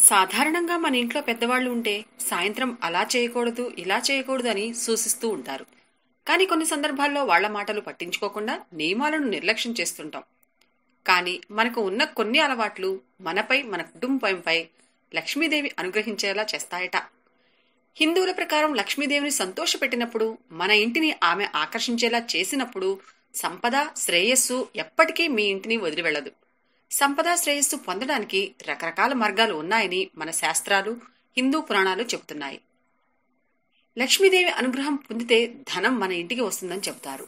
సాధారణంగా మన ఇంట్లో పెద్దవాళ్ళు ఉంటే సాయంత్రం అలా చేయకూడదు ఇలా చేయకూడదు అని సూచిస్తూ ఉంటారు. కానీ కొన్ని సందర్భాల్లో వాళ్ల మాటలు పట్టించుకోకుండా నియమాలను నిర్లక్ష్యం చేస్తుంటాం. కానీ మనకు ఉన్న కొన్ని అలవాట్లు మనపై మన కుటుంబంపై లక్ష్మీదేవి అనుగ్రహించేలా చేస్తాయట. హిందువుల ప్రకారం లక్ష్మీదేవిని సంతోషపెట్టినప్పుడు, మన ఇంటిని ఆమె ఆకర్షించేలా చేసినప్పుడు సంపద శ్రేయస్సు ఎప్పటికీ మీ ఇంటిని వదిలి వెళ్లదు. సంపద శ్రేయస్సు పొందడానికి రకరకాల మార్గాలు ఉన్నాయని మన శాస్త్రాలు, హిందూ పురాణాలు చెబుతున్నాయి. లక్ష్మీదేవి అనుగ్రహం పొందితే ధనం మన ఇంటికి వస్తుందని చెబుతారు.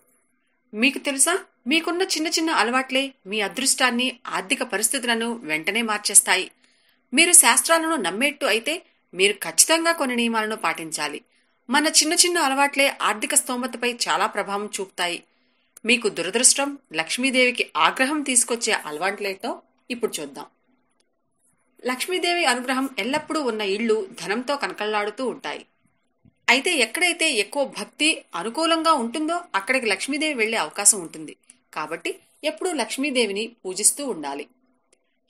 మీకు తెలుసా, మీకున్న చిన్న చిన్న అలవాట్లే మీ అదృష్టాన్ని, ఆర్థిక పరిస్థితులను వెంటనే మార్చేస్తాయి. మీరు శాస్త్రాలను నమ్మేట్టు అయితే మీరు ఖచ్చితంగా కొన్ని నియమాలను పాటించాలి. మన చిన్న చిన్న అలవాట్లే ఆర్థిక స్తోమతపై చాలా ప్రభావం చూపుతాయి. మీకు దురదృష్టం, లక్ష్మీదేవికి ఆగ్రహం తీసుకొచ్చే అలవాట్లేటో ఇప్పుడు చూద్దాం. లక్ష్మీదేవి అనుగ్రహం ఎల్లప్పుడూ ఉన్న ఇళ్లు ధనంతో కనకళ్లాడుతూ ఉంటాయి. అయితే ఎక్కడైతే ఎక్కువ భక్తి అనుకూలంగా ఉంటుందో అక్కడికి లక్ష్మీదేవి వెళ్లే అవకాశం ఉంటుంది. కాబట్టి ఎప్పుడూ లక్ష్మీదేవిని పూజిస్తూ ఉండాలి.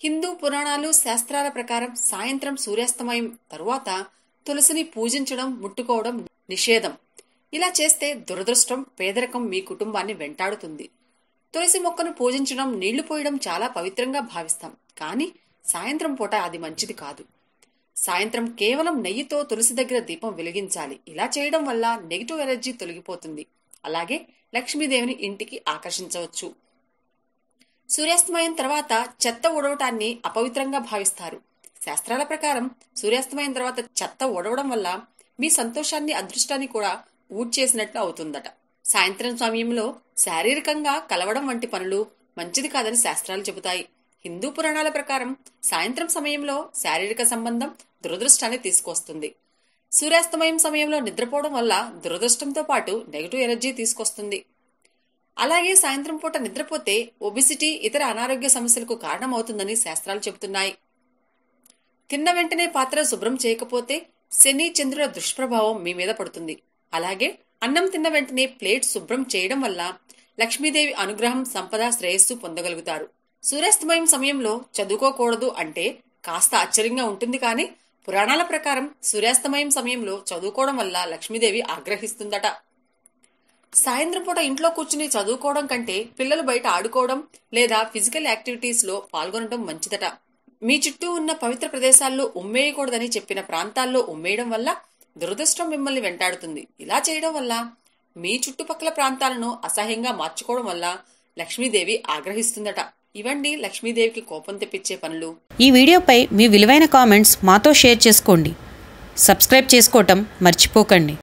హిందూ పురాణాలు, శాస్త్రాల ప్రకారం సాయంత్రం సూర్యాస్తమయం తరువాత తులసిని పూజించడం, ముట్టుకోవడం నిషేధం. ఇలా చేస్తే దురదృష్టం, పేదరికం మీ కుటుంబాన్ని వెంటాడుతుంది. తులసి మొక్కను పూజించడం, నీళ్లు పోయడం చాలా పవిత్రంగా భావిస్తాం. కానీ సాయంత్రం పూట అది మంచిది కాదు. సాయంత్రం కేవలం నెయ్యితో తులసి దగ్గర దీపం వెలిగించాలి. ఇలా చేయడం వల్ల నెగిటివ్ ఎనర్జీ తొలగిపోతుంది. అలాగే లక్ష్మీదేవిని ఇంటికి ఆకర్షించవచ్చు. సూర్యాస్తమయం తర్వాత చెత్త ఊడవటాన్ని అపవిత్రంగా భావిస్తారు. శాస్త్రాల ప్రకారం సూర్యాస్తమయం తర్వాత చెత్త ఊడవడం వల్ల మీ సంతోషాన్ని, అదృష్టాన్ని కూడా ఊడ్చేసినట్లు అవుతుందట. సాయంత్రం సమయంలో శారీరకంగా కలవడం వంటి పనులు మంచిది కాదని శాస్త్రాలు చెబుతాయి. హిందూ పురాణాల ప్రకారం సాయంత్రం సమయంలో శారీరక సంబంధం దురదృష్టాన్ని తీసుకొస్తుంది. సూర్యాస్తమయం సమయంలో నిద్రపోవడం వల్ల దురదృష్టంతో పాటు నెగిటివ్ ఎనర్జీ తీసుకొస్తుంది. అలాగే సాయంత్రం పూట నిద్రపోతే ఒబిసిటీ, ఇతర అనారోగ్య సమస్యలకు కారణమవుతుందని శాస్త్రాలు చెబుతున్నాయి. తిన్న వెంటనే పాత్ర శుభ్రం చేయకపోతే శని, చంద్రుల దుష్ప్రభావం మీ మీద పడుతుంది. అలాగే అన్నం తిన్న వెంటనే ప్లేట్ శుభ్రం చేయడం వల్ల లక్ష్మీదేవి అనుగ్రహం, సంపద, శ్రేయస్సు పొందగలుగుతారు. సూర్యాస్తమయం సమయంలో చదువుకోకూడదు అంటే కాస్త ఆశ్చర్యంగా ఉంటుంది. కానీ పురాణాల ప్రకారం సూర్యాస్తమయం సమయంలో చదువుకోవడం వల్ల లక్ష్మీదేవి ఆగ్రహిస్తుందట. సాయంత్రం పూట ఇంట్లో కూర్చుని చదువుకోవడం కంటే పిల్లలు బయట ఆడుకోవడం లేదా ఫిజికల్ యాక్టివిటీస్ లో పాల్గొనడం మంచిదట. మీ చుట్టూ ఉన్న పవిత్ర ప్రదేశాల్లో ఉమ్మేయకూడదని చెప్పిన ప్రాంతాల్లో ఉమ్మేయడం వల్ల దురదృష్టం మిమ్మల్ని వెంటాడుతుంది. ఇలా చేయడం వల్ల మీ చుట్టుపక్కల ప్రాంతాలను అసహ్యంగా మార్చుకోవడం వల్ల లక్ష్మీదేవి ఆగ్రహిస్తుందట. ఇవండి లక్ష్మీదేవికి కోపం తెప్పించే పనులు. ఈ వీడియోపై మీ విలువైన కామెంట్స్ మాతో షేర్ చేసుకోండి. సబ్స్క్రైబ్ చేసుకోవటం మర్చిపోకండి.